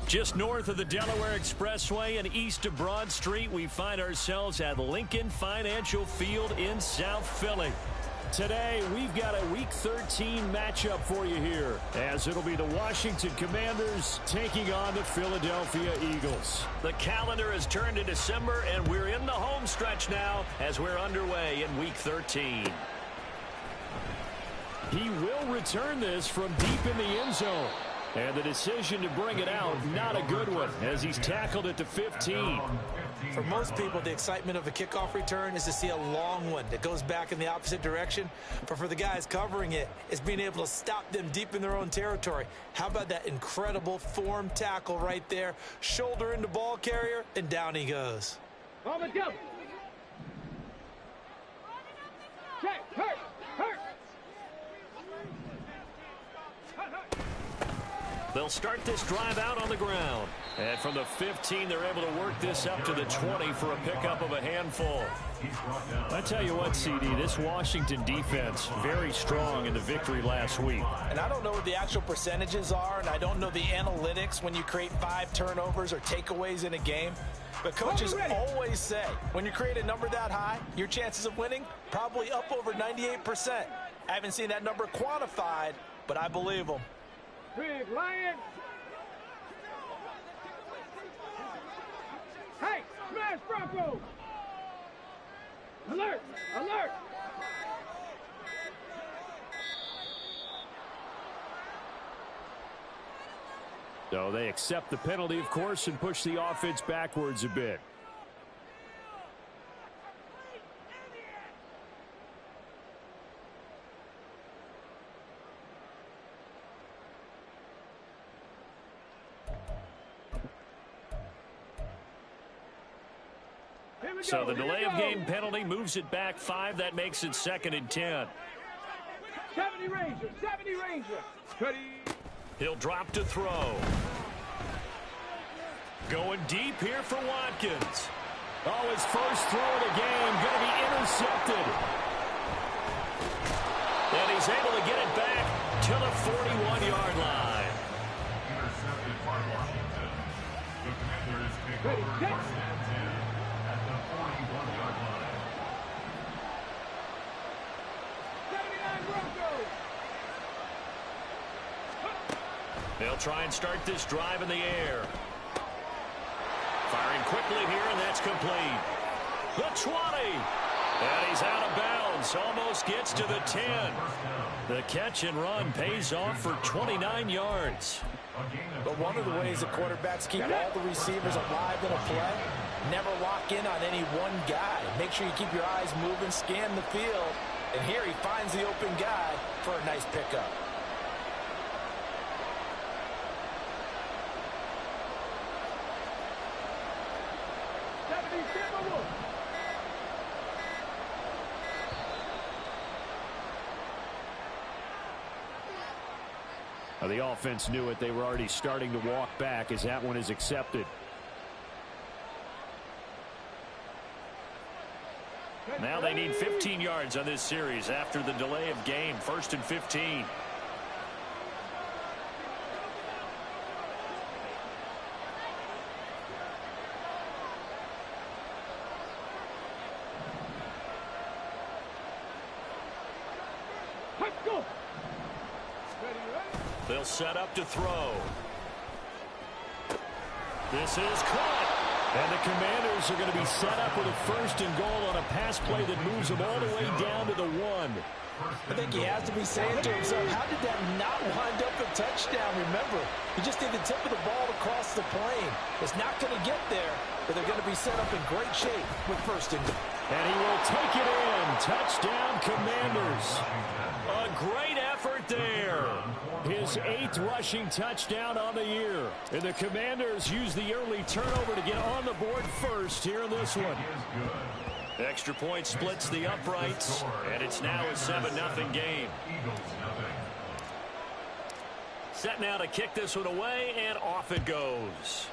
Just north of the Delaware Expressway and east of Broad Street, we find ourselves at Lincoln Financial Field in South Philly. Today, we've got a Week 13 matchup for you here, as it'll be the Washington Commanders taking on the Philadelphia Eagles. The calendar has turned to December, and we're in the home stretch now as we're underway in Week 13. He will return this from deep in the end zone. And the decision to bring it out, not a good one, as he's tackled at the 15. For most people, the excitement of a kickoff return is to see a long one that goes back in the opposite direction. But for the guys covering it, it's being able to stop them deep in their own territory. How about that incredible form tackle right there? Shoulder into ball carrier, and down he goes. On the go. Check, hurt, hurt. They'll start this drive out on the ground. And from the 15, they're able to work this up to the 20 for a pickup of a handful. I tell you what, CD, this Washington defense, very strong in the victory last week. And I don't know what the actual percentages are, and I don't know the analytics when you create 5 turnovers or takeaways in a game. But coaches always say, when you create a number that high, your chances of winning probably up over 98%. I haven't seen that number quantified, but I believe them. Big Lion. Hey, smash Broncos. Alert, alert. So they accept the penalty, of course, and push the offense backwards a bit. So the delay of game penalty moves it back 5. That makes it 2nd and 10. 70 Ranger, 70 Ranger. He'll drop to throw. Going deep here for Watkins. Oh, his first throw of the game going to be intercepted. And he's able to get it back to the 41-yard line. Intercepted by Washington. The Commanders take over first and 10 at the 41-yard line. 79 Broncos. They'll try and start this drive in the air. Firing quickly here, and that's complete. The 20. And he's out of bounds. Almost gets to the 10. The catch and run pays off for 29 yards. But one of the ways the quarterbacks keep all the receivers alive in a play, never lock in on any one guy. Make sure you keep your eyes moving, scan the field. And here he finds the open guy for a nice pickup. The offense knew it. They were already starting to walk back as that one is accepted. Now they need 15 yards on this series after the delay of game. 1st and 15. Let's go. They'll set up to throw. This is caught. And the Commanders are going to be set up with a 1st and goal on a pass play that moves them all the way down to the 1. I think he has to be saying to himself, how did that not wind up a touchdown? Remember, you just need the tip of the ball to cross the plane. It's not going to get there, but they're going to be set up in great shape with 1st and goal. And he will take it in. Touchdown, Commanders. A great effort there. His 8th rushing touchdown on the year. And the Commanders use the early turnover to get on the board first here in this one. Extra point splits the uprights, and it's now a 7-0 game. Set now to kick this one away, and off it goes.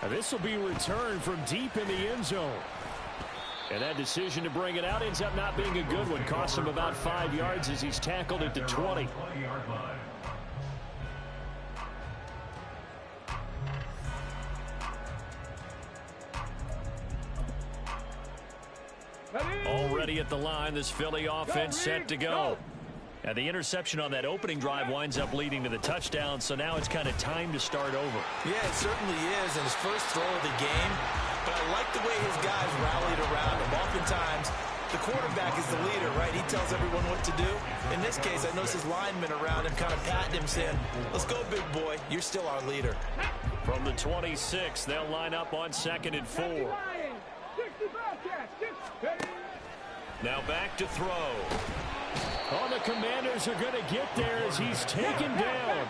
And this will be returned from deep in the end zone. And that decision to bring it out ends up not being a good one. Costs him about 5 yards as he's tackled at the 20. Already at the line, this Philly offense set to go. Now, the interception on that opening drive winds up leading to the touchdown, so now it's kind of time to start over. Yeah, it certainly is, and his first throw of the game. But I like the way his guys rallied around him. Oftentimes, the quarterback is the leader, right? He tells everyone what to do. In this case, I noticed his linemen around him kind of patting him, saying, let's go, big boy. You're still our leader. From the 26, they'll line up on 2nd and 4. Now back to throw. Oh, the Commanders are going to get there as he's taken down.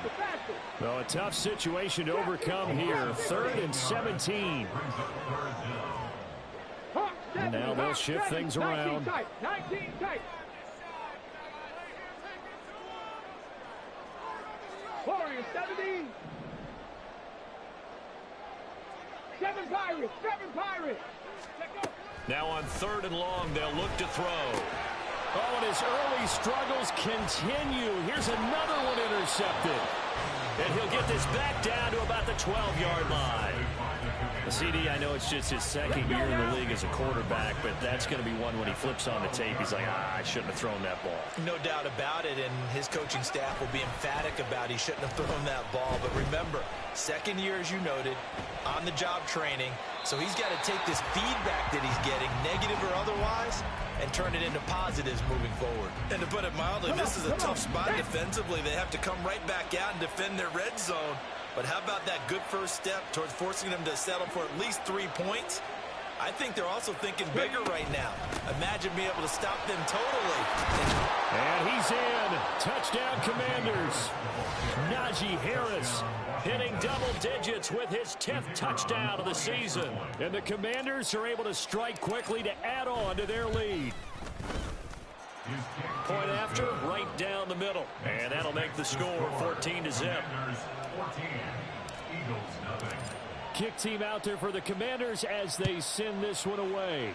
Well, a tough situation to overcome here. 3rd and 17. And now they'll shift things around. 19 tight. Warriors 17. 7 Pirates. 7 Pirates. Now on 3rd and long, they'll look to throw. Oh, and his early struggles continue. Here's another one intercepted. And he'll get this back down to about the 12-yard line. CD, I know it's just his 2nd year in the league as a quarterback, but that's going to be one when he flips on the tape. He's like, I shouldn't have thrown that ball. No doubt about it, and his coaching staff will be emphatic about he shouldn't have thrown that ball. But remember, 2nd year, as you noted, on-the-job training. So he's got to take this feedback that he's getting, negative or otherwise, and turn it into positives moving forward. And to put it mildly, this is a tough spot defensively. They have to come right back out and defend their red zone. But how about that good first step towards forcing them to settle for at least 3 points? I think they're also thinking bigger right now. Imagine being able to stop them totally. And he's in. Touchdown, Commanders. Najee Harris hitting double digits with his 10th touchdown of the season. And the Commanders are able to strike quickly to add on to their lead. Point after, right down the middle. And that'll make the score 14-0. Kick team out there for the Commanders as they send this one away.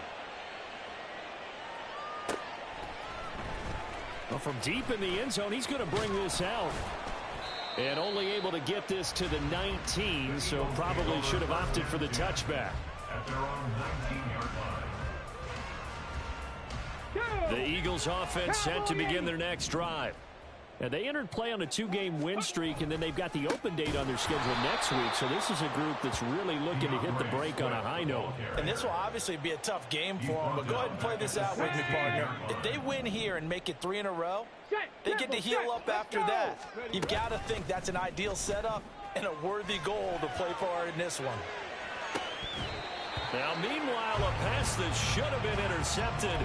Well, from deep in the end zone, he's going to bring this out. And only able to get this to the 19, so probably should have opted for the touchback. At their own 19-yard line. The Eagles offense set to begin their next drive. And they entered play on a 2-game win streak, and then they've got the open date on their schedule next week. So this is a group that's really looking to hit the break on a high note. And this will obviously be a tough game for them, but go ahead and play this out with me, partner. If they win here and make it 3 in a row, they get to heal up after that. You've got to think that's an ideal setup and a worthy goal to play for in this one. Now, meanwhile, a pass that should have been intercepted,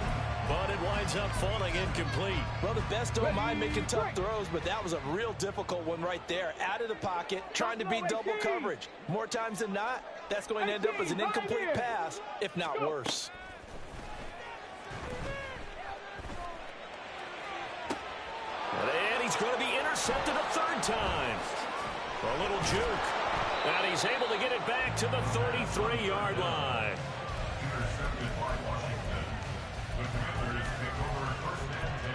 but it winds up falling incomplete. Well, the best don't mind making tough throws, but that was a real difficult one right there. Out of the pocket, trying to beat double coverage. More times than not, that's going to end up as an incomplete pass, if not worse. And he's going to be intercepted a 3rd time. A little juke. And he's able to get it back to the 33-yard line. Intercepted by Washington. The Commanders take over 1st and 10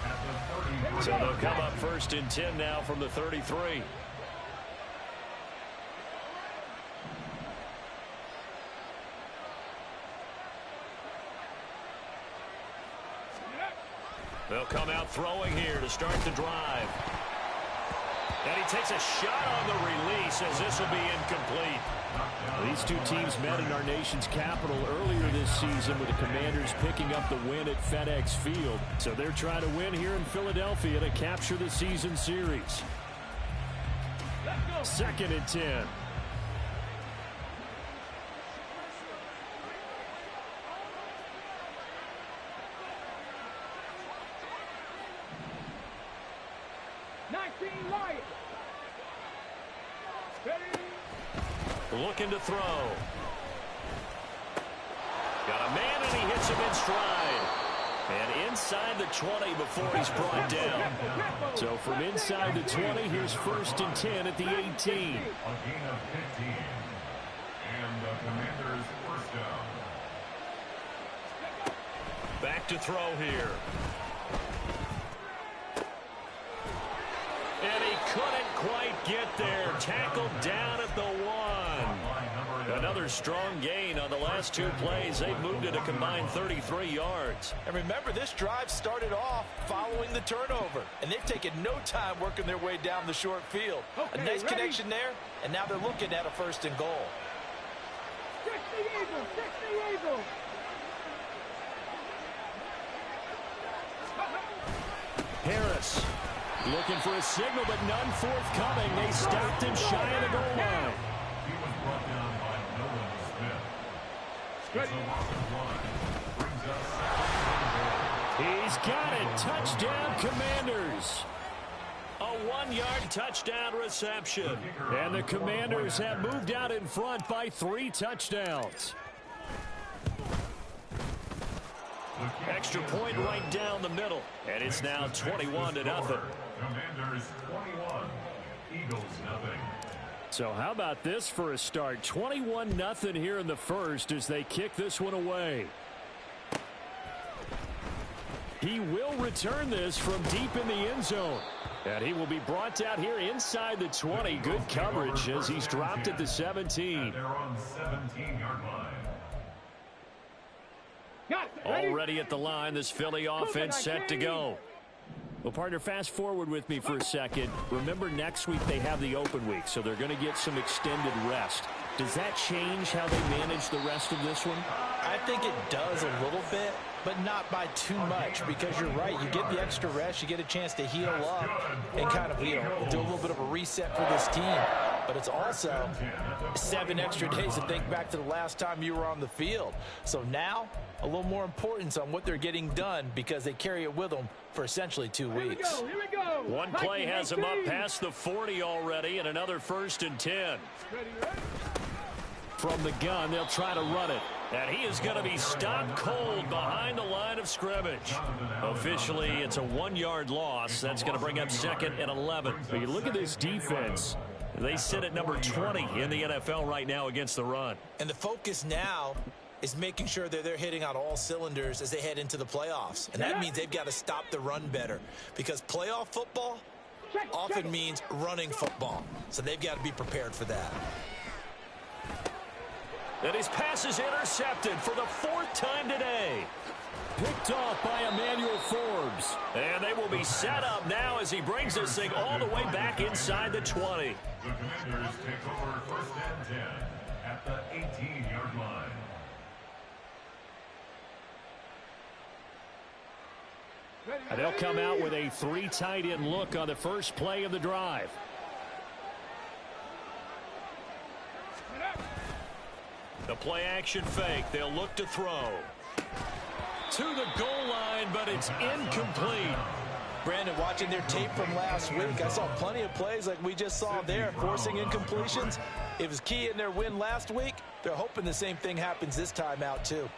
at the 30. So they'll come up 1st and 10 now from the 33. They'll come out throwing here to start the drive. And he takes a shot on the release as this will be incomplete. These two teams met in our nation's capital earlier this season with the Commanders picking up the win at FedEx Field. So they're trying to win here in Philadelphia to capture the season series. 2nd and 10. Looking to throw. Got a man, and he hits him in stride. And inside the 20 before he's brought down. So from inside the 20, here's 1st and 10 at the 18. A gain of 15. And the Commanders' 1st down. Back to throw here. And he couldn't quite get there. Tackled down at the 1. Another strong gain on the last 2 plays. They've moved it a combined 33 yards. And remember, this drive started off following the turnover. And they've taken no time working their way down the short field. Okay, a nice ready? connection there. And now they're looking at a 1st and goal. 60 Eagles, 60 Eagles. Harris looking for a signal, but none forthcoming. They stopped him shy of the goal line. He was brought down by Nolan Smith. It's a loss of 1. Brings us He's got it. Touchdown, Commanders. A 1-yard touchdown reception. And the Commanders have moved out in front by 3 touchdowns. Extra point right down the middle. And it's now 21-0. Commanders 21, Eagles nothing. So how about this for a start? 21-0 here in the first as they kick this one away. He will return this from deep in the end zone. And he will be brought out here inside the 20. Good coverage as he's dropped at the 17. They're on 17-yard line. Already at the line, this Philly offense set to go. Well, partner, fast forward with me for a second. Remember, next week they have the open week, so they're going to get some extended rest. Does that change how they manage the rest of this one? I think it does a little bit, but not by too much, because you're right. You get the extra rest, you get a chance to heal up and kind of, do a little bit of a reset for this team. But it's also 7 extra days to think back to the last time you were on the field. So now, a little more importance on what they're getting done because they carry it with them for essentially 2 weeks. Here we go. One play has him up past the 40 already, and another 1st and 10. Ready. From the gun, they'll try to run it. And he is going to be stopped cold behind the line of scrimmage. Officially, it's a 1-yard loss. That's going to bring up 2nd and 11. But you look at this defense. They sit at number 20 in the NFL right now against the run. And the focus now is making sure that they're hitting on all cylinders as they head into the playoffs. And that means they've got to stop the run better, because playoff football often means running football. So they've got to be prepared for that. And his pass is intercepted for the 4th time today. Picked off by Emmanuel Forbes. And they will be set up now as he brings this thing all the way back inside the 20. The Commanders take over 1st and 10 at the 18-yard line. And they'll come out with a 3 tight end look on the first play of the drive. The play action fake. They'll look to throw. To the goal line, but it's incomplete. Brandon, watching their tape from last week, I saw plenty of plays like we just saw there, forcing incompletions. It was key in their win last week. They're hoping the same thing happens this time out, too.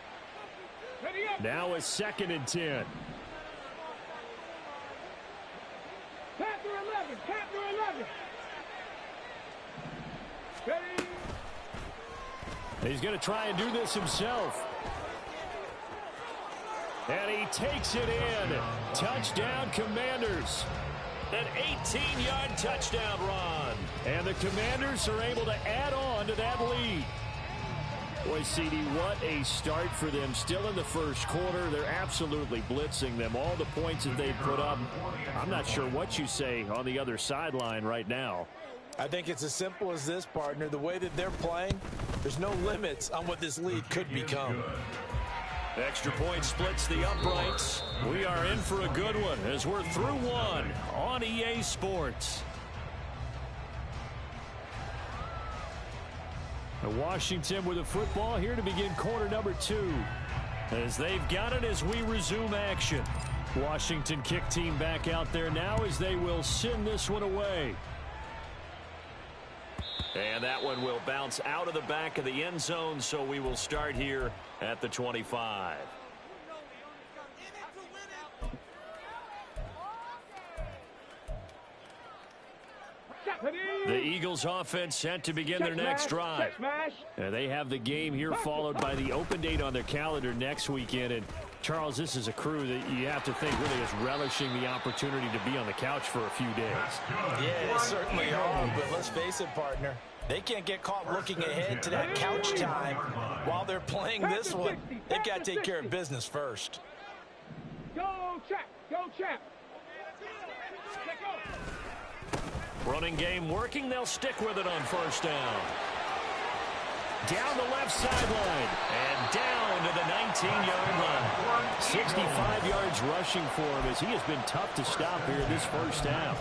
Now a 2nd and 10. Chapter 11, chapter 11. Ready. He's going to try and do this himself. And he takes it in. Touchdown, Commanders. An 18-yard touchdown run. And the Commanders are able to add on to that lead. Boy, CD, what a start for them. Still in the first quarter. They're absolutely blitzing them. All the points that they put up, I'm not sure what you say on the other sideline right now. I think it's as simple as this, partner. The way that they're playing, there's no limits on what this lead could become. Extra point splits the uprights. We are in for a good one as we're through one on EA Sports. Washington with a football here to begin quarter number 2. As they've got it as we resume action. Washington kick team back out there now as they will send this one away. And that one will bounce out of the back of the end zone, so we will start here at the 25. The Eagles offense set to begin their next drive. They have the game here followed by the open date on their calendar next weekend. And Charles, this is a crew that you have to think really is relishing the opportunity to be on the couch for a few days. Yeah, they certainly are, but let's face it, partner. They can't get caught looking ahead to that couch time while they're playing this one. They've got to take care of business first. Go, Chap. Go, Chap. Running game working. They'll stick with it on first down. Down the left sideline and down to the 19-yard line. 65 yards rushing for him as he has been tough to stop here this first half.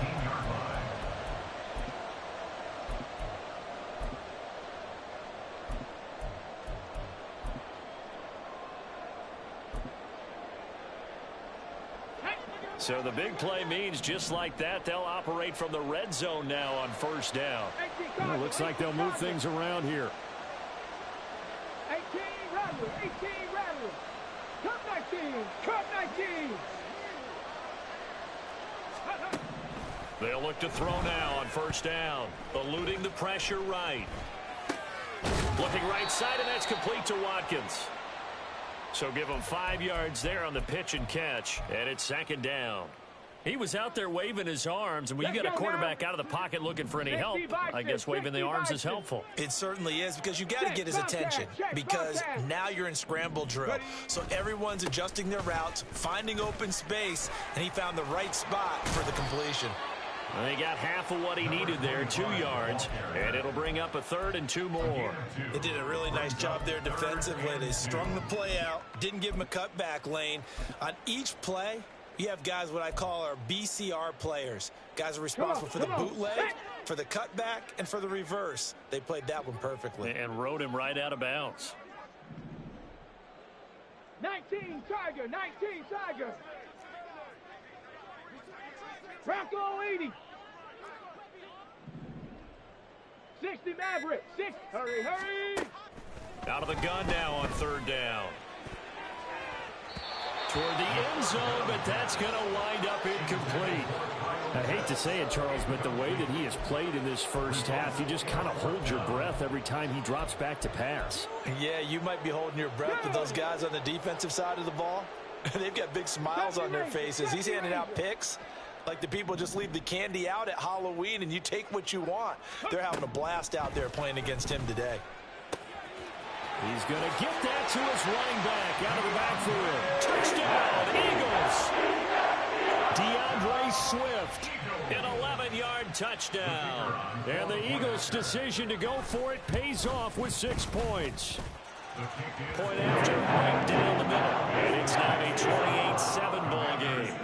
So the big play means just like that, they'll operate from the red zone now on first down. Well, looks like they'll move things around here. 18 Rattler, 18 Rattler. Cut 19, cut 19. They'll look to throw now on first down. Eluding the pressure right. Looking right side, and that's complete to Watkins. So give him 5 yards there on the pitch and catch, and it's second down. He was out there waving his arms, and when you got a quarterback out of the pocket looking for any help, I guess waving the arms is helpful. It certainly is, because you got to get his attention, because now you're in scramble drill. So everyone's adjusting their routes, finding open space, and he found the right spot for the completion. Well, he got half of what he needed there, 2 yards, and it'll bring up a 3rd and 2 more. They did a really nice job there defensively. They strung the play out, didn't give him a cutback lane. On each play, you have guys what I call our BCR players. Guys are responsible for the bootleg, for the cutback, and for the reverse. They played that one perfectly. And rode him right out of bounds. 19 Tiger, 19 Tiger. Bronco 80. 60 Maverick. 6. Hurry, hurry. Out of the gun now on third down. Toward the end zone, but that's going to wind up incomplete. I hate to say it, Charles, but the way that he has played in this first half, you just kind of hold your breath every time he drops back to pass. Yeah, you might be holding your breath, but those guys on the defensive side of the ball, they've got big smiles on their faces. He's handing out picks like the people just leave the candy out at Halloween and you take what you want. They're having a blast out there playing against him today. He's going to get that to his running back out of the backfield. Touchdown, Eagles. DeAndre Swift, an 11-yard touchdown. And the Eagles' decision to go for it pays off with 6 points. Point after, right down the middle. And it's now a 28-7 ball game.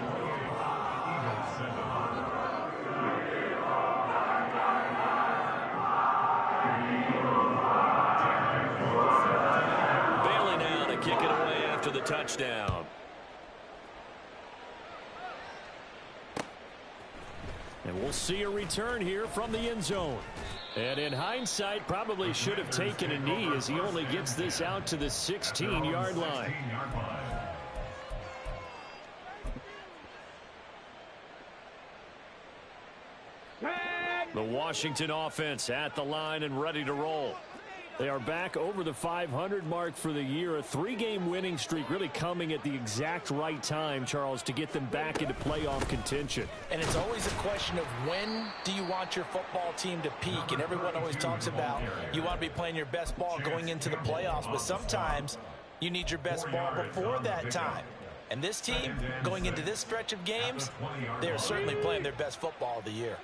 Kick it away after the touchdown. And we'll see a return here from the end zone. And in hindsight, probably should have taken a knee as he only gets this out to the 16-yard line. The Washington offense at the line and ready to roll. They are back over the 500 mark for the year. A 3-game winning streak really coming at the exact right time, Charles, to get them back into playoff contention. And it's always a question of when do you want your football team to peak? And everyone always talks about you want to be playing your best ball going into the playoffs, but sometimes you need your best ball before that time. And this team, going into this stretch of games, they are certainly playing their best football of the year.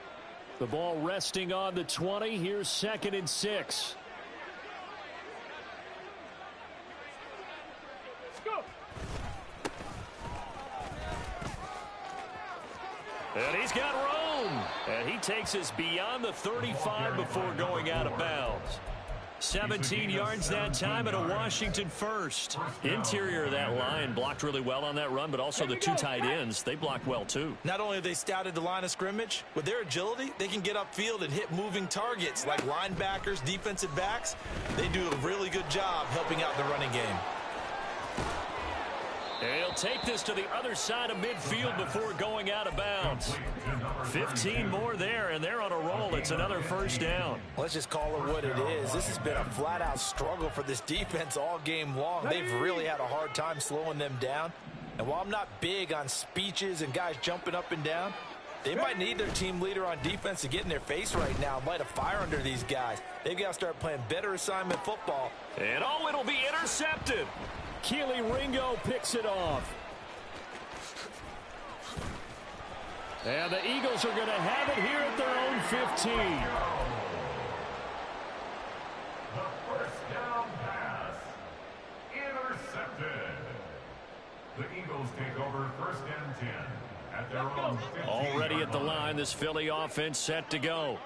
The ball resting on the 20. Here's 2nd and 6. And he's got room. And he takes us beyond the 35 before going out of bounds. 17 yards that time and a Washington first. Interior of that line blocked really well on that run, but also the 2 tight ends, they blocked well too. Not only have they scouted the line of scrimmage, with their agility, they can get upfield and hit moving targets like linebackers, defensive backs. They do a really good job helping out the running game. And he'll take this to the other side of midfield before going out of bounds. 15 more there, and they're on a roll. It's another first down. Let's just call it what it is. This has been a flat-out struggle for this defense all game long. They've really had a hard time slowing them down. And while I'm not big on speeches and guys jumping up and down, they might need their team leader on defense to get in their face right now and light a fire under these guys. They've got to start playing better assignment football. And oh, it'll be intercepted. Keely Ringo picks it off. And the Eagles are going to have it here at their own 15. The first down pass. Intercepted. The Eagles take over first and 10 at their own 15. Already at the line, this Philly offense set to go.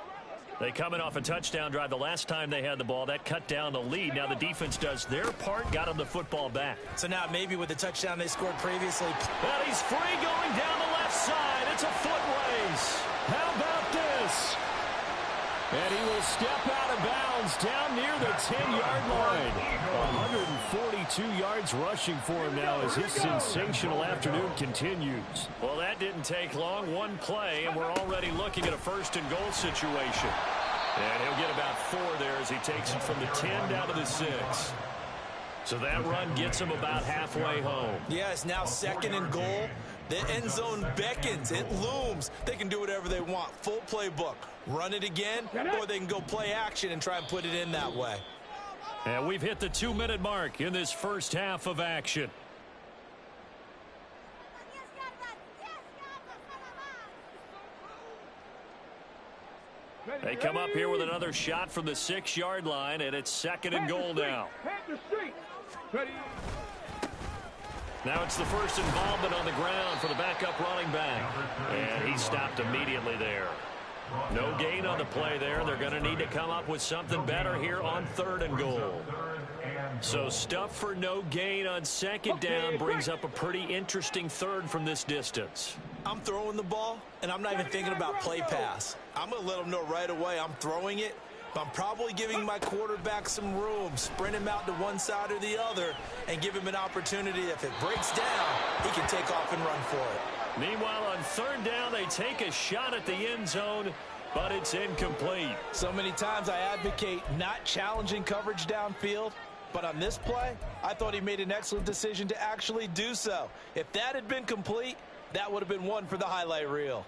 They come in off a touchdown drive the last time they had the ball. That cut down the lead. Now the defense does their part, got them the football back. So now maybe with the touchdown they scored previously. Well, he's free going down the left side. It's a foot race. How about this? And he will step out of bounds down near the 10-yard line. 142 yards rushing for him now as his sensational afternoon continues. Well, that didn't take long. One play, and we're already looking at a first-and-goal situation. And he'll get about 4 there as he takes it from the 10 down to the 6. So that run gets him about halfway home. Yeah, it's now 2nd and goal. The end zone beckons. It looms. They can do whatever they want. Full playbook. Run it again, or they can go play action and try and put it in that way. And we've hit the 2-minute mark in this first half of action. They come up here with another shot from the 6-yard line, and it's 2nd and goal now. Now it's the first involvement on the ground for the backup running back. And he stopped immediately there. No gain on the play there. They're going to need to come up with something better here on 3rd and goal. So stuff for no gain on 2nd down brings up a pretty interesting 3rd from this distance. I'm throwing the ball, and I'm not even thinking about play pass. I'm going to let them know right away I'm throwing it. I'm probably giving my quarterback some room, sprint him out to one side or the other, and give him an opportunity. If it breaks down, he can take off and run for it. Meanwhile, on 3rd down, they take a shot at the end zone, but it's incomplete. So many times I advocate not challenging coverage downfield, but on this play, I thought he made an excellent decision to actually do so. If that had been complete, that would have been one for the highlight reel.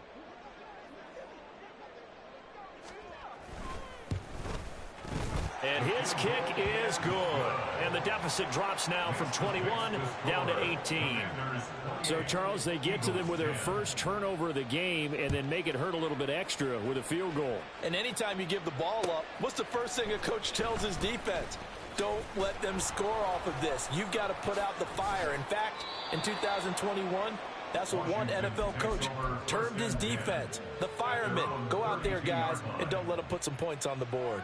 And his kick is good. And the deficit drops now from 21 down to 18. So, Charles, they get to them with their first turnover of the game and then make it hurt a little bit extra with a field goal. And anytime you give the ball up, what's the first thing a coach tells his defense? Don't let them score off of this. You've got to put out the fire. In fact, in 2021, that's what one NFL coach termed his defense. The firemen. Go out there, guys, and don't let them put some points on the board.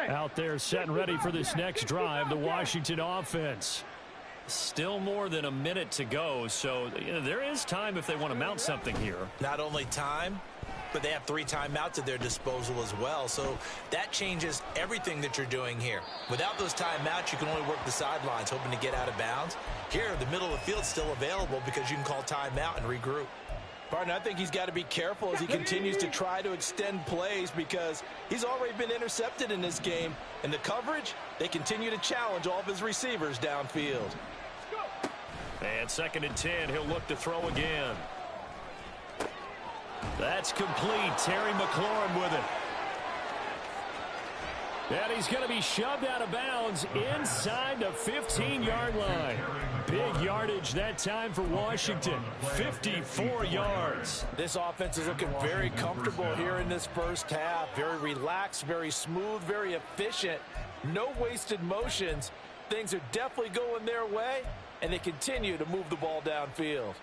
Out there set and ready for this next drive, the Washington offense. Still more than a minute to go, so there is time if they want to mount something here. Not only time, but they have 3 timeouts at their disposal as well, so that changes everything that you're doing here. Without those timeouts, you can only work the sidelines, hoping to get out of bounds. Here, the middle of the field's still available because you can call timeout and regroup. Partner, I think he's got to be careful as he continues to try to extend plays because he's already been intercepted in this game. And the coverage, they continue to challenge all of his receivers downfield. And 2nd and 10, he'll look to throw again. That's complete. Terry McLaurin with it. And he's going to be shoved out of bounds inside the 15-yard line. Big yardage that time for Washington. 54 yards. This offense is looking very comfortable here in this first half. Very relaxed, very smooth, very efficient. No wasted motions. Things are definitely going their way, and they continue to move the ball downfield.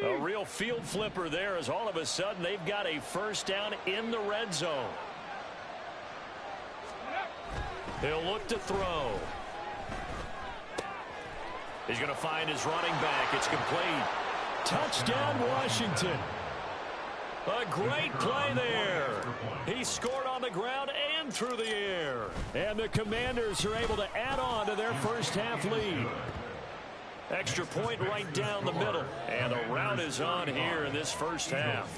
A real field flipper there as all of a sudden they've got a first down in the red zone. He'll look to throw. He's going to find his running back. It's complete. Touchdown, Washington. A great play there. He scored on on the ground and through the air. And the Commanders are able to add on to their first half lead. Extra point right down the middle. And the rout is on here in this first half.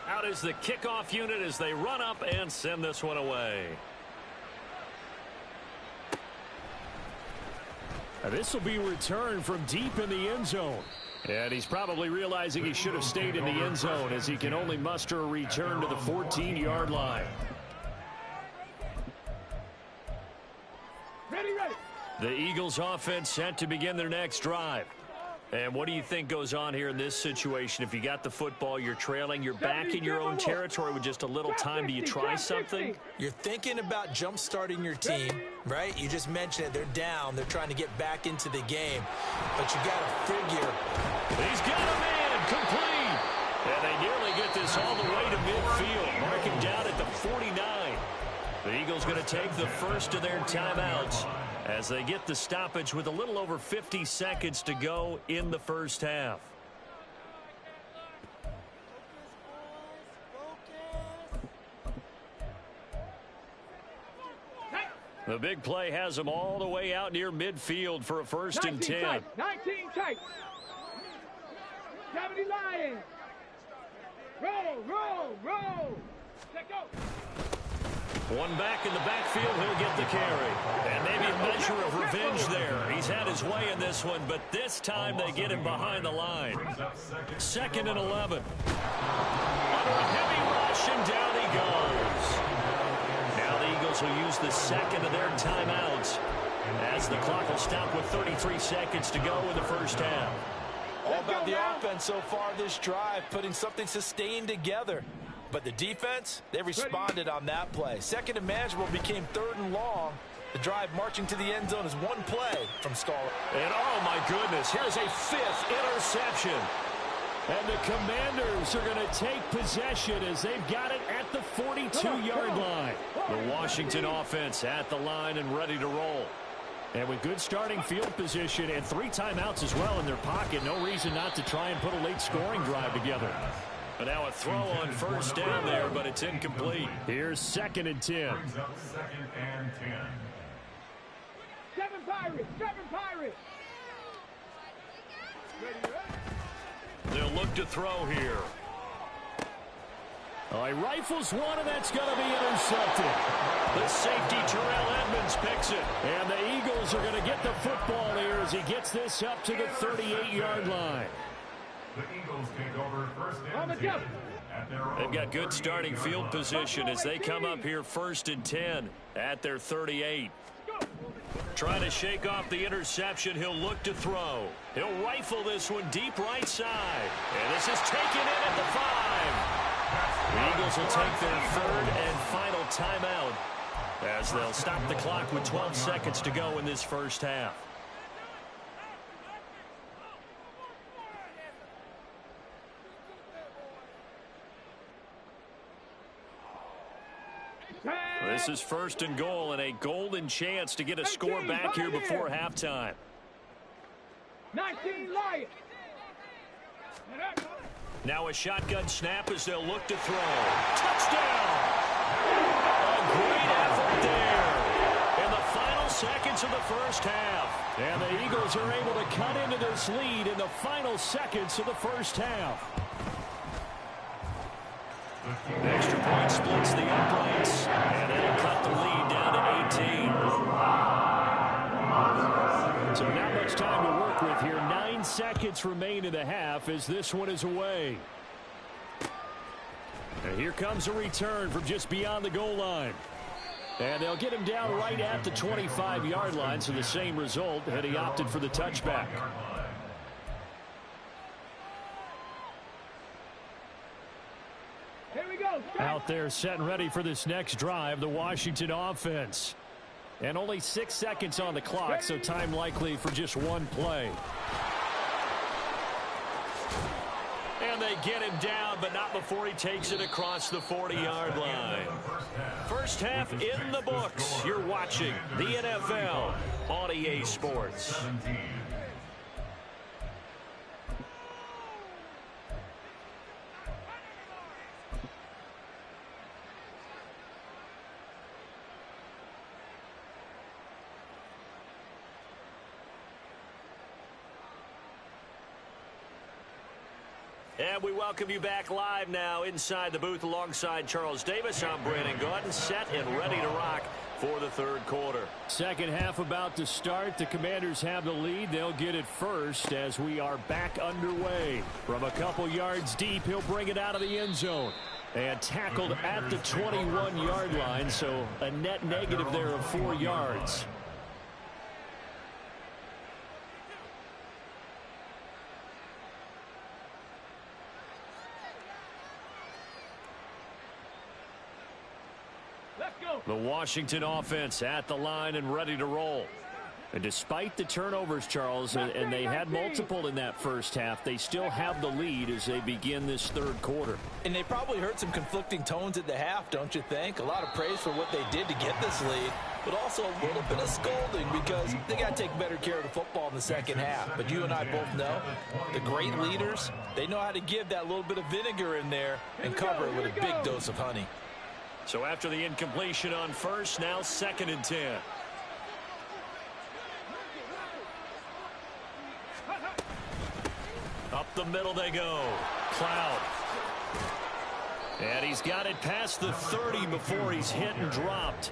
Out is the kickoff unit as they run up and send this one away. This will be returned from deep in the end zone. And he's probably realizing he should have stayed in the end zone as he can only muster a return to the 14-yard line. Ready, ready. The Eagles offense set to begin their next drive. And what do you think goes on here in this situation? If you got the football, you're trailing, you're back in your own territory with just a little time. Do you try something? You're thinking about jump-starting your team, right? You just mentioned it. They're down. They're trying to get back into the game. But you got to figure. He's got a man complete. And they nearly get this all the way to midfield. Marking down at the 49. The Eagles going to take the first of their timeouts as they get the stoppage with a little over 50 seconds to go in the first half. The big play has them all the way out near midfield for a first and 10. 19 tight. 70 Lions. Roll. Let go. One back in the backfield, he'll get the carry. And maybe a measure of revenge there. He's had his way in this one, but this time they get him behind the line. 2nd and 11. Under a heavy rush, and down he goes. Now the Eagles will use the second of their timeouts as the clock will stop with 33 seconds to go in the first half. All about the offense so far this drive, putting something sustained together. But the defense, they responded on that play. Second and manageable became 3rd and long. The drive marching to the end zone is one play from Scarlett. And oh my goodness, here's a 5th interception. And the Commanders are going to take possession as they've got it at the 42-yard line. The Washington offense at the line and ready to roll. And with good starting field position and 3 timeouts as well in their pocket, no reason not to try and put a late scoring drive together. But now a throw on first down there, but it's incomplete. Here's 2nd and 10. Brings up 2nd and 10. 7 Pirates. Ready. They'll look to throw here. He rifles one, and that's going to be intercepted. The safety, Terrell Edmonds, picks it. And the Eagles are going to get the football here as he gets this up to the 38-yard line. The Eagles take over 1st and 10 at their own. They've got good starting field position as they come up here 1st and 10 at their 38. Trying to shake off the interception. He'll look to throw. He'll rifle this one deep right side. And this is taken in at the 5. The Eagles will take their 3rd and final timeout as they'll stop the clock with 12 seconds to go in this first half. This is 1st and goal and a golden chance to get a score back here before halftime. 19 Lions. Now a shotgun snap as they'll look to throw. Touchdown! A great effort there in the final seconds of the first half. And the Eagles are able to cut into this lead in the final seconds of the first half. Extra point splits the uprights, and it'll cut the lead down to 18. So not much time to work with here. 9 seconds remain in the half as this one is away. And here comes a return from just beyond the goal line. And they'll get him down right at the 25-yard line, so the same result had he opted for the touchback. Out there set and ready for this next drive, the Washington offense. And only 6 seconds on the clock, so time likely for just one play. And they get him down, but not before he takes it across the 40-yard line. First half in the books. You're watching the NFL on EA Sports. And we welcome you back live now inside the booth alongside Charles Davis. I'm Brandon Gaudin, set and ready to rock for the third quarter. Second half about to start. The Commanders have the lead. They'll get it first as we are back underway. From a couple yards deep, he'll bring it out of the end zone. And tackled at the 21-yard line, so a net negative there of 4 yards. The Washington offense at the line and ready to roll. And despite the turnovers, Charles, and they had multiple in that first half, they still have the lead as they begin this third quarter. And they probably heard some conflicting tones at the half, don't you think? A lot of praise for what they did to get this lead, but also a little bit of scolding because they got to take better care of the football in the second half. But you and I both know the great leaders, they know how to give that little bit of vinegar in there and cover it with a big dose of honey. So after the incompletion on first, now 2nd and 10. Up the middle they go. Cloud. And he's got it past the 30 before he's hit and dropped.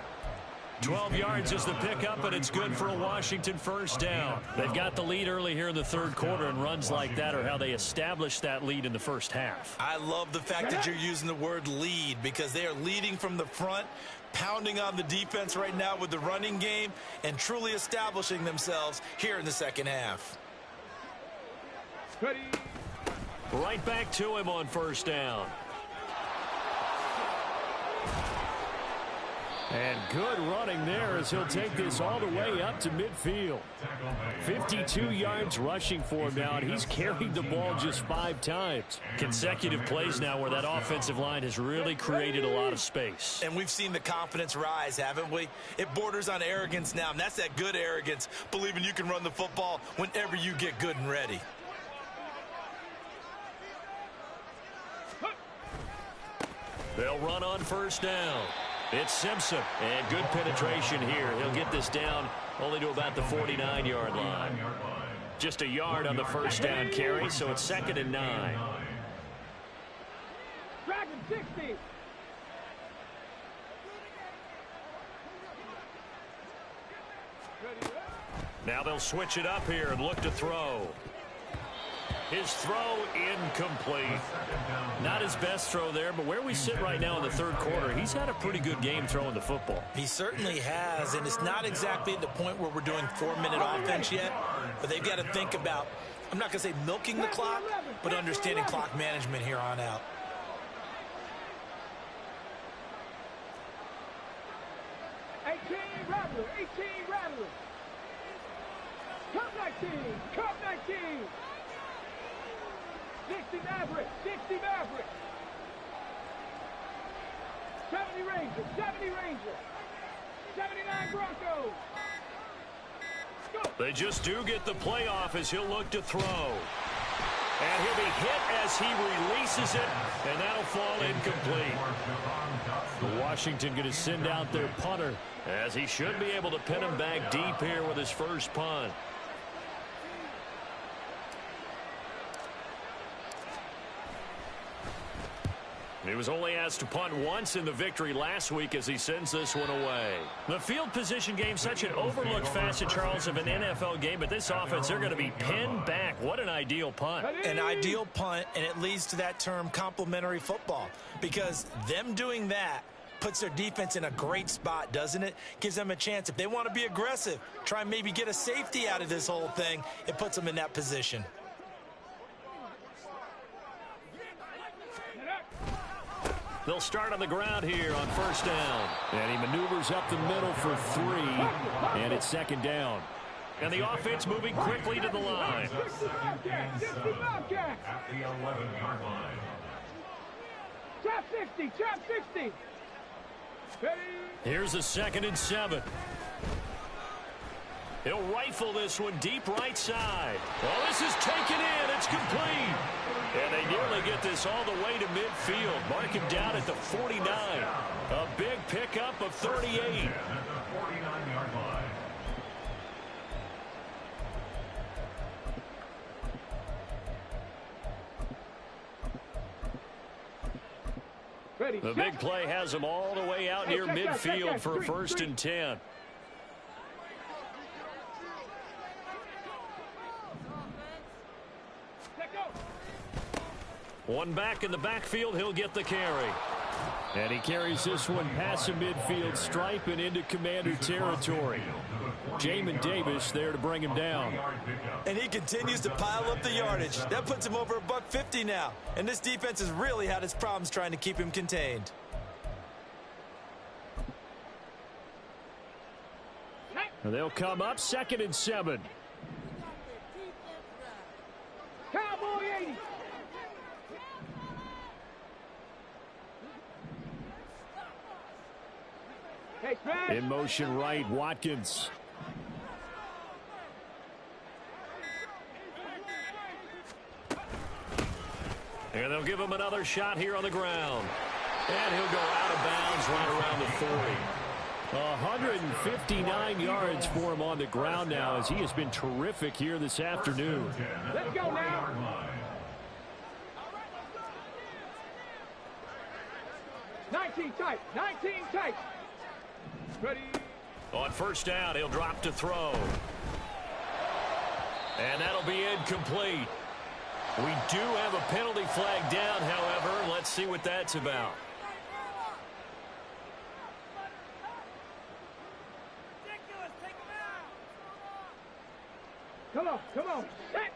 12 yards is the pickup, and it's good for a Washington first down. They've got the lead early here in the third quarter, and runs like that are how they established that lead in the first half. I love the fact that you're using the word lead because they are leading from the front, pounding on the defense right now with the running game, and truly establishing themselves here in the second half. Right back to him on first down. And good running there as he'll take this all the way up to midfield. 52 yards rushing for him now, and he's carried the ball just 5 times. Consecutive plays now where that offensive line has really created a lot of space. And we've seen the confidence rise, haven't we? It borders on arrogance now, and that's that good arrogance, believing you can run the football whenever you get good and ready. They'll run on first down. It's Simpson, and good penetration here. He'll get this down only to about the 49-yard line. Just a yard on the first down carry, so it's 2nd and 9. Dragon 60. Now they'll switch it up here and look to throw. His throw incomplete. Not his best throw there, but where we sit right now in the third quarter, he's had a pretty good game throwing the football. He certainly has, and it's not exactly at the point where we're doing 4-minute offense yet, but they've got to think about, I'm not going to say milking the clock, but understanding clock management here on out. Rattler, 18 Rattler. Cup 19, Cup 19. 60 Maverick, 60 Maverick. 70 Ranger, 70 Ranger. 79 Broncos. Go. They just do get the playoff as he'll look to throw. And he'll be hit as he releases it, and that'll fall incomplete. Washington going to send out their punter as he should be able to pin him back deep here with his first punt. He was only asked to punt once in the victory last week as he sends this one away. The field position game, such an overlooked facet, Charles, of an NFL game, but this offense, they're going to be pinned back. What an ideal punt. An ideal punt, and it leads to that term complementary football, because them doing that puts their defense in a great spot, doesn't it? Gives them a chance. If they want to be aggressive, try and maybe get a safety out of this whole thing, it puts them in that position. They'll start on the ground here on first down. And he maneuvers up the middle for 3, and it's 2nd down. And the offense moving quickly to the line. At the 11-yard line. Trap 60, trap 60. Here's a 2nd and 7. He'll rifle this one deep right side. Well, this is taken in. It's complete. And they nearly get this all the way to midfield. Mark him down at the 49. A big pickup of 38. At the 49-yard line. The big play has him all the way out near midfield for a 1st and 10. One back in the backfield, he'll get the carry. And he carries this one past the midfield stripe and into Commander territory. Jamin Davis there to bring him down. And he continues to pile up the yardage. That puts him over $150 now. And this defense has really had its problems trying to keep him contained. And they'll come up 2nd and 7. Cowboy 80. In motion right, Watkins. And they'll give him another shot here on the ground. And he'll go out of bounds right around the 40. 159 yards for him on the ground now, as he has been terrific here this afternoon. Let's go now. 19 tight. 19 tight. Ready. On 1st down, he'll drop to throw. And that'll be incomplete. We do have a penalty flag down, however. Let's see what that's about. Come on, come on. Set.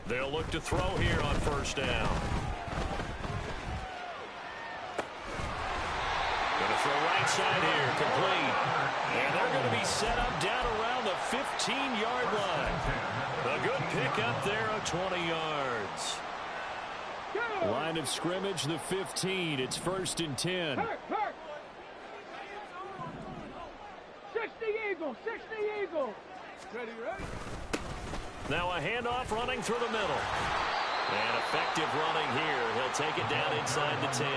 They'll look to throw here on 1st down. Going to throw right side here, complete. And they're going to be set up down around the 15-yard line. A good pickup there of 20 yards. Line of scrimmage, the 15. It's 1st and 10. Hurt. 60 Eagles, 60 Eagles. Ready. Now a handoff running through the middle. And effective running here. He'll take it down inside the 10.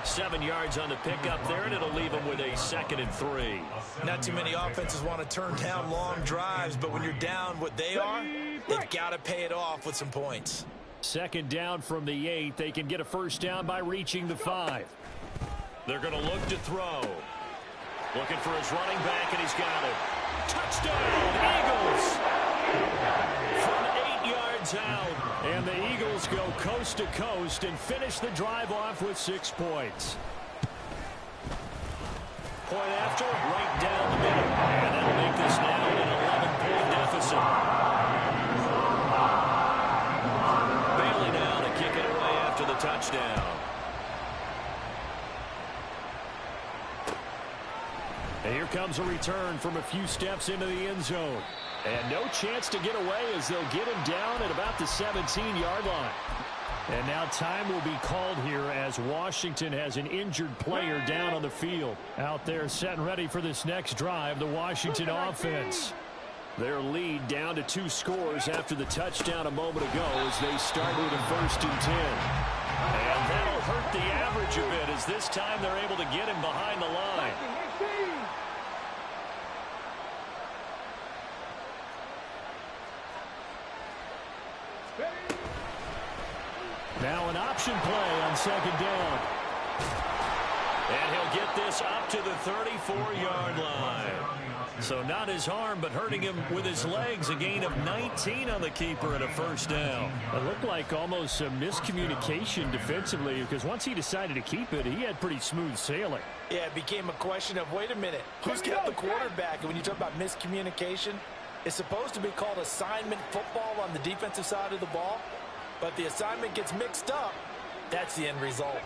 7 yards on the pickup there, and it'll leave him with a 2nd and 3. Not too many offenses want to turn down long drives, but when you're down what they are, they've got to pay it off with some points. 2nd down from the 8. They can get a 1st down by reaching the 5. They're going to look to throw. Looking for his running back, and he's got it. Touchdown, Eagles! From 8 yards out. And the Eagles go coast to coast and finish the drive off with 6 points. Point after, right down the middle. And that'll make this now an 11-point deficit. Bailey now to kick it away after the touchdown. And here comes a return from a few steps into the end zone. And no chance to get away as they'll get him down at about the 17-yard line. And now time will be called here as Washington has an injured player down on the field. Out there set and ready for this next drive, the Washington offense. Their lead down to 2 scores after the touchdown a moment ago as they start with a 1st and 10. And that'll hurt the average a bit as this time they're able to get him behind the line. Now an option play on 2nd down. And he'll get this up to the 34-yard line. So not his arm, but hurting him with his legs. A gain of 19 on the keeper and a 1st down. It looked like almost a miscommunication defensively because once he decided to keep it, he had pretty smooth sailing. Yeah, it became a question of, wait a minute, who's got the quarterback? And when you talk about miscommunication, it's supposed to be called assignment football on the defensive side of the ball. But the assignment gets mixed up. That's the end result.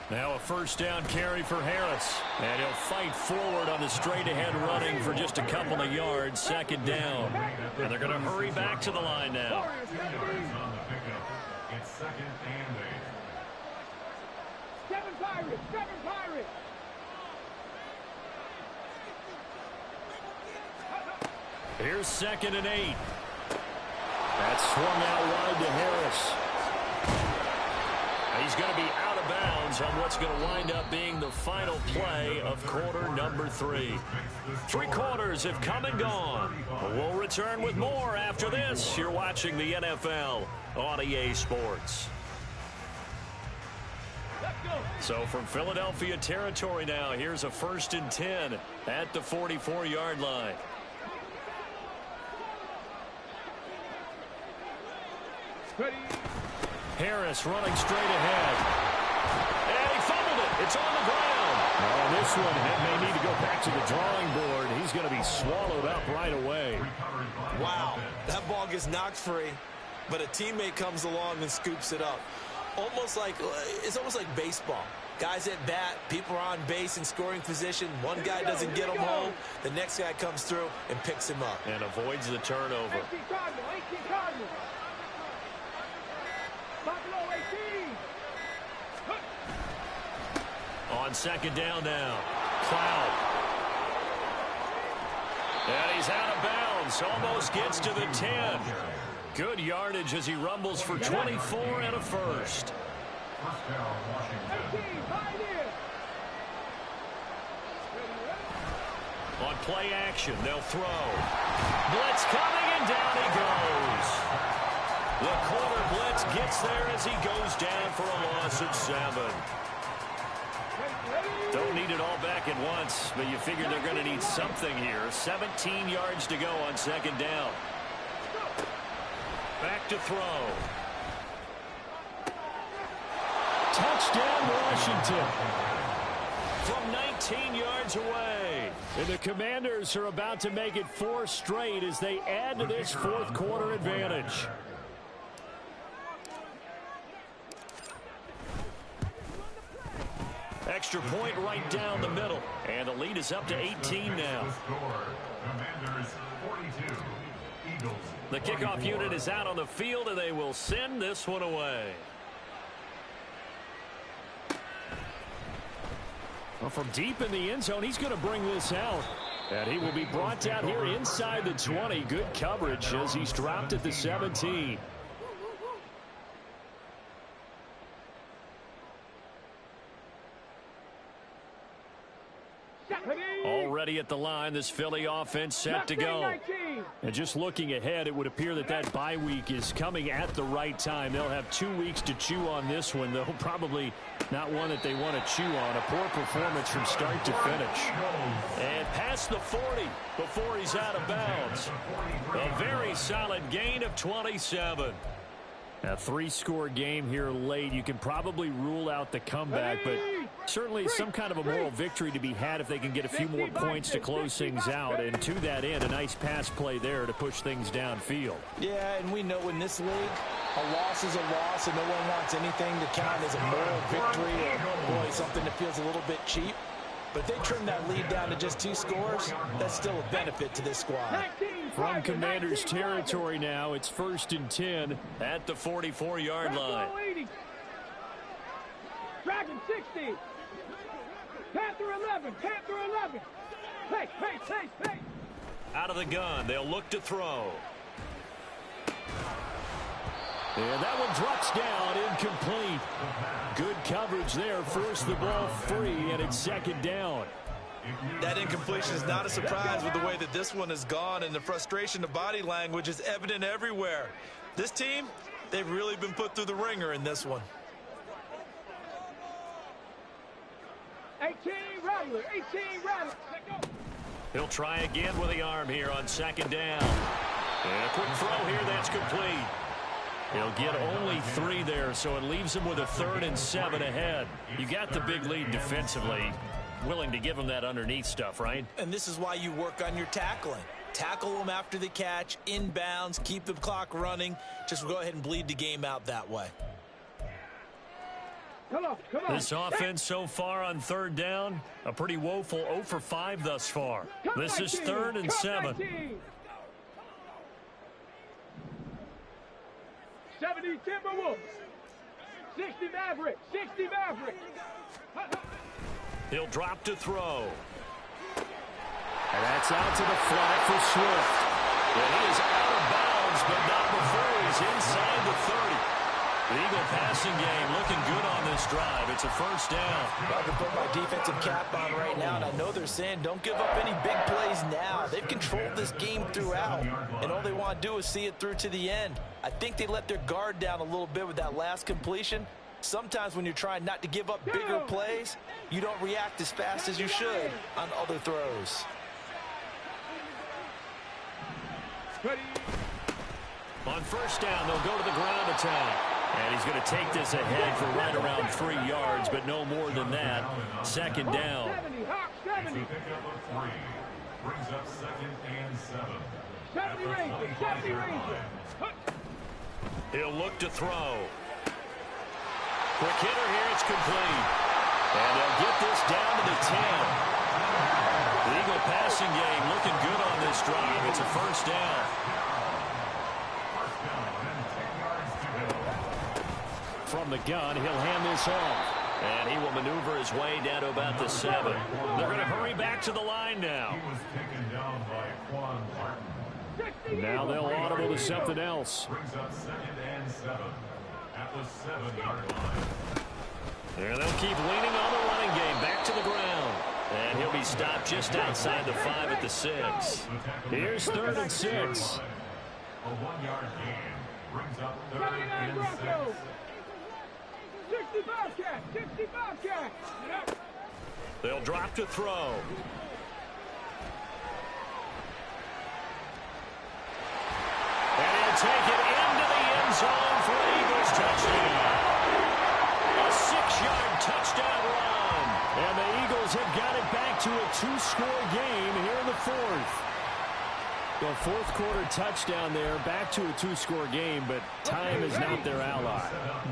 Now a 1st down carry for Harris. And he'll fight forward on the straight-ahead running for just a couple of yards. 2nd down. And they're going to hurry back to the line now. It's 2nd and 8. 7 Pirates. Here's 2nd and 8. That's swung out wide to Harris. He's going to be out of bounds seconds on what's going to wind up being the final play of quarter number 3. 3 quarters have come and gone. We'll return with more after this. You're watching the NFL on EA Sports. So from Philadelphia territory now, here's a 1st and 10 at the 44-yard line. Harris running straight ahead. And he fumbled it. It's on the ground. Oh, this one may need to go back to the drawing board. He's going to be swallowed up right away. Wow, that ball gets knocked free, but a teammate comes along and scoops it up. It's almost like baseball. Guys at bat, people are on base in scoring position. One guy doesn't get him home. The next guy comes through and picks him up. And avoids the turnover. 18 Cardinal. Buffalo 18. On 2nd down now. Cloud. And he's out of bounds. Almost gets to the 10. Good yardage as he rumbles for 24 and a first. On play action, they'll throw. Blitz coming, and down he goes. The corner blitz gets there as he goes down for a loss of 7. Don't need it all back at once, but you figure they're going to need something here. 17 yards to go on 2nd down. Back to throw. Touchdown, Washington. From 19 yards away. And the Commanders are about to make it 4 straight as they add to this 4th quarter advantage. Extra point right down the middle. And the lead is up to 18 now. The kickoff unit is out on the field, and they will send this one away. Well, from deep in the end zone, he's going to bring this out. And he will be brought down here inside the 20. Good coverage as he's dropped at the 17. Already at the line, this Philly offense set to go. And just looking ahead, it would appear that that bye week is coming at the right time. They'll have 2 weeks to chew on this one, though probably not one that they want to chew on. A poor performance from start to finish. And past the 40 before he's out of bounds. A very solid gain of 27. A 3-score game here late. You can probably rule out the comeback, but certainly some kind of a moral victory to be had if they can get a few more points to close things out. And to that end, a nice pass play there to push things downfield. Yeah, and we know in this league, a loss is a loss, and no one wants anything to count as a moral victory or, boy, something that feels a little bit cheap. But if they trim that lead down to just 2 scores, that's still a benefit to this squad. From Commanders territory now, it's 1st and 10 at the 44-yard line. Dragon 60. Panther 11. Panther 11. Pace. Out of the gun, they'll look to throw. And that one drops down, incomplete. Good coverage there, forced the ball free, and it's 2nd down. That incompletion is not a surprise with the way that this one has gone, and the frustration of body language is evident everywhere. This team, they've really been put through the ringer in this one. 18 Rattler. He'll try again with the arm here on 2nd down. And a quick throw here, that's complete. He'll get only 3 there, so it leaves him with a 3rd and 7 ahead. You got the big lead defensively. Willing to give him that underneath stuff, right? And this is why you work on your tackling. Tackle them after the catch, inbounds, keep the clock running. Just go ahead and bleed the game out that way. Come on. This offense so far on 3rd down, a pretty woeful 0 for 5 thus far. This is 3rd and 7. 70 Timberwolves. 60 Mavericks. He'll drop to throw. And that's out to the flat for Swift. And he is out of bounds, but not before he's inside the 30. The Eagle passing game looking good on this drive. It's a first down. I can put my defensive cap on right now, and I know they're saying don't give up any big plays now. They've controlled this game throughout, and all they want to do is see it through to the end. I think they let their guard down a little bit with that last completion. Sometimes when you're trying not to give up bigger plays, you don't react as fast as you should on other throws. On first down, they'll go to the ground attack. And he's going to take this ahead for right around 3 yards, but no more than that. Second down. 70, Hawk 70. Brings up 2nd and 7. 70 Rangers, 70 Rangers. He'll look to throw. Quick hitter here, it's complete. And they'll get this down to the 10. The Eagle passing game looking good on this drive. It's a first down. From the gun, he'll hand this off. And he will maneuver his way down to about the 7. They're going to hurry back to the line now. He was taken down by Quan Martin. Now they'll audible to something else. Brings up 2nd and 7 at the 7-yard line. And they'll keep leaning on the running game back to the ground. And he'll be stopped just outside the 5 at the 6. Here's 3rd and 6. A 1-yard gain. Brings up 3rd 79 and 6. Broncos. 60 Bobcats, 60 Bobcats. They'll drop to throw. And he'll take it into the end zone for an Eagles touchdown. A 6-yard touchdown run. And the Eagles have got it back to a 2-score game here in the 4th. The 4th quarter touchdown there, back to a 2-score game, but time is not their ally.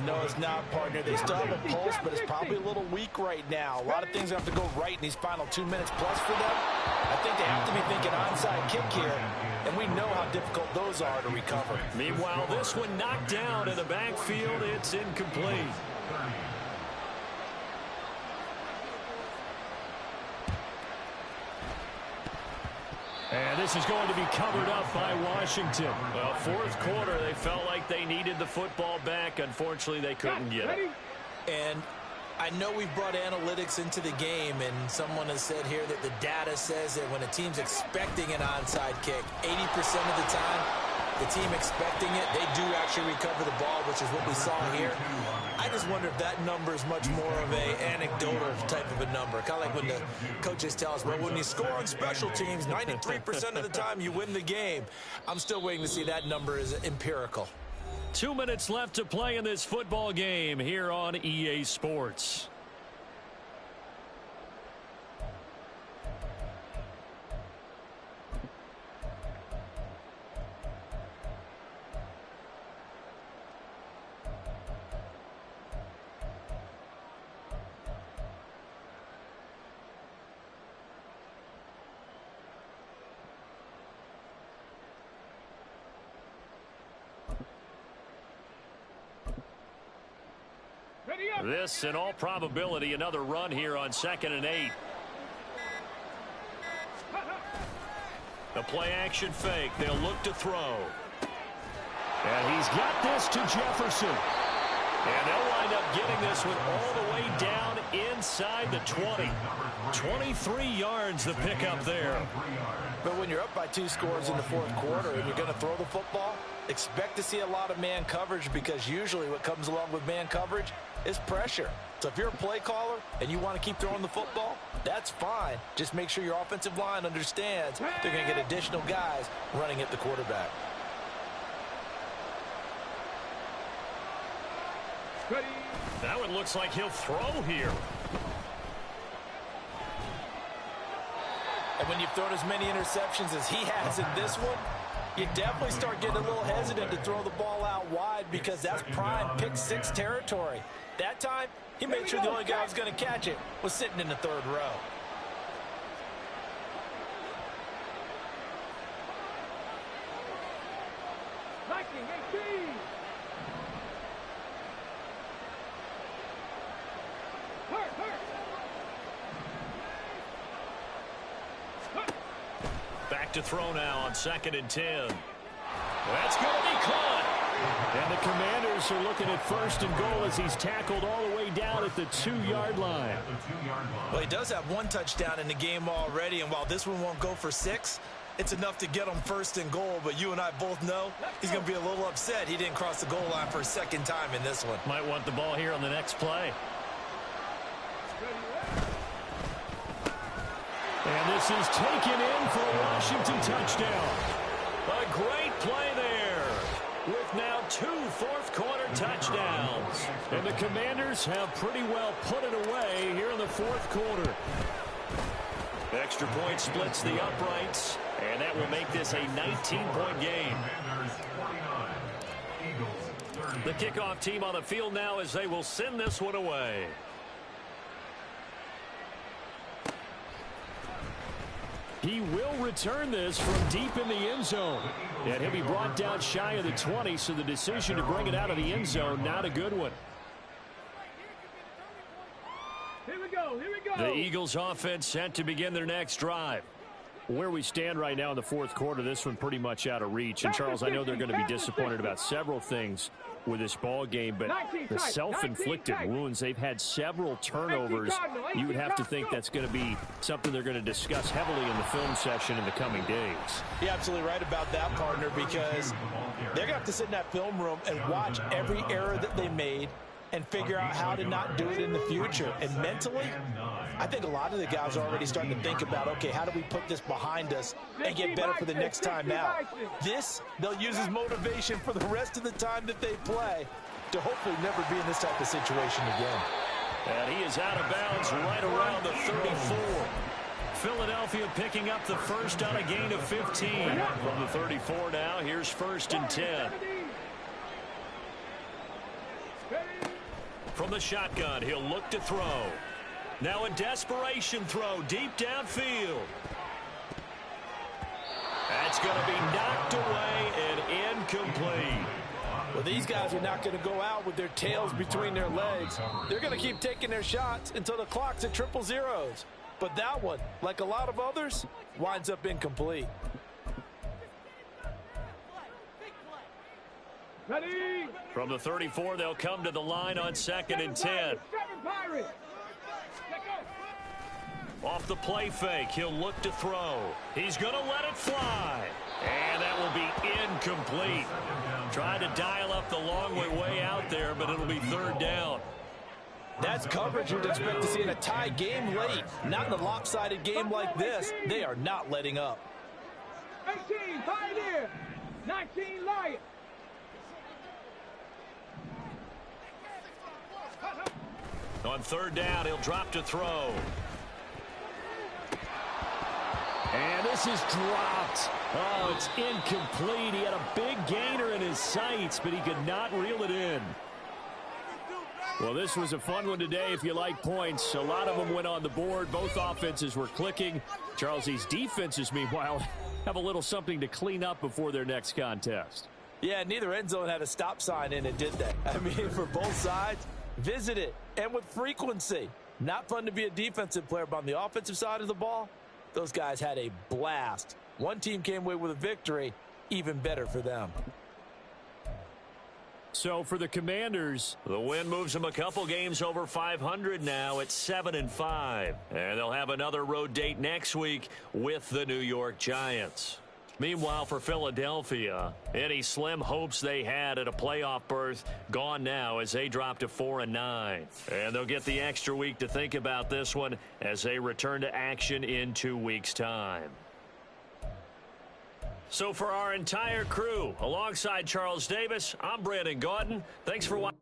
No, it's not, partner. They still have a pulse, but it's probably a little weak right now. A lot of things have to go right in these final 2 minutes plus for them. I think they have to be thinking onside kick here, and we know how difficult those are to recover. Meanwhile, this one knocked down in the backfield. It's incomplete. And this is going to be covered up by Washington. Well, 4th quarter, they felt like they needed the football back. Unfortunately, they couldn't get it. And I know we've brought analytics into the game, and someone has said here that the data says that when a team's expecting an onside kick, 80% of the time, the team expecting it, they do actually recover the ball, which is what we saw here. I just wonder if that number is much more of a anecdotal type of a number. Kind of like when the coaches tell us, well, when you score on special teams, 93% of the time you win the game. I'm still waiting to see that number is empirical. 2 minutes left to play in this football game here on EA Sports. This, in all probability, another run here on 2nd and 8. The play-action fake. They'll look to throw. And he's got this to Jefferson. And they'll wind up getting this one all the way down inside the 20. 23 yards the pickup there. But when you're up by 2 scores in the 4th quarter and you're going to throw the football, expect to see a lot of man coverage, because usually what comes along with man coverage is pressure. So if you're a play caller and you want to keep throwing the football, that's fine. Just make sure your offensive line understands they're going to get additional guys running at the quarterback. That one looks like he'll throw here. And when you've thrown as many interceptions as he has in this one, you definitely start getting a little hesitant to throw the ball out wide, because that's prime pick-6 territory. That time, he made sure the only guy who was going to catch it was sitting in the 3rd row. Viking 18. Back to throw now on 2nd and 10. That's going to be caught. And the Commanders are looking at first and goal as he's tackled all the way down at the 2-yard line. Well, he does have one touchdown in the game already, and while this one won't go for 6, it's enough to get him first and goal. But you and I both know he's going to be a little upset he didn't cross the goal line for a second time in this one. Might want the ball here on the next play. And this is taken in for a Washington touchdown. A great play there with now 2 fourth-quarter touchdowns. And the Commanders have pretty well put it away here in the fourth quarter. Extra point splits the uprights, and that will make this a 19-point game. The kickoff team on the field now as they will send this one away. He will return this from deep in the end zone. And he'll be brought down shy of the 20, so the decision to bring it out of the end zone, not a good one. Here we go, here we go. The Eagles offense set to begin their next drive. Where we stand right now in the fourth quarter, this one pretty much out of reach. And, Charles, I know they're going to be disappointed about several things with this ball game, but the self-inflicted wounds, they've had several turnovers. You would have to think that's going to be something they're going to discuss heavily in the film session in the coming days. You're absolutely right about that, partner, because they're going to have to sit in that film room and watch every error that they made and figure out how to not do it in the future. And mentally, I think a lot of the guys are already starting to think about, okay, how do we put this behind us and get better for the next time out? This, they'll use as motivation for the rest of the time that they play to hopefully never be in this type of situation again. And he is out of bounds right around the 34. Philadelphia picking up the first on a gain of 15. From the 34 now, here's first and 10. From the shotgun, he'll look to throw. Now a desperation throw deep downfield. That's going to be knocked away and incomplete. Well, these guys are not going to go out with their tails between their legs. They're going to keep taking their shots until the clock's at 000. But that one, like a lot of others, winds up incomplete. Ready? From the 34, they'll come to the line on second and 10. Off the play fake, he'll look to throw. He's going to let it fly. And that will be incomplete. Tried to dial up the long way out there, but it'll be third down. That's coverage you'd expect to see in a tie game late. Not in a lopsided game like this. They are not letting up. 18, Pioneer. 19, Lion. On third down, he'll drop to throw. And this is dropped. Oh, it's incomplete. He had a big gainer in his sights, but he could not reel it in. Well, this was a fun one today if you like points. A lot of them went on the board. Both offenses were clicking. Charles, these defenses, meanwhile, have a little something to clean up before their next contest. Yeah, neither end zone had a stop sign in it, did they? I mean, for both sides, visit it, and with frequency. Not fun to be a defensive player, but on the offensive side of the ball, those guys had a blast. One team came away with a victory, even better for them. So for the Commanders, the win moves them a couple games over 500 now at 7-5. And they'll have another road date next week with the New York Giants. Meanwhile, for Philadelphia, any slim hopes they had at a playoff berth gone now as they drop to 4-9. And they'll get the extra week to think about this one as they return to action in 2 weeks' time. So for our entire crew, alongside Charles Davis, I'm Brandon Gaudin. Thanks for watching.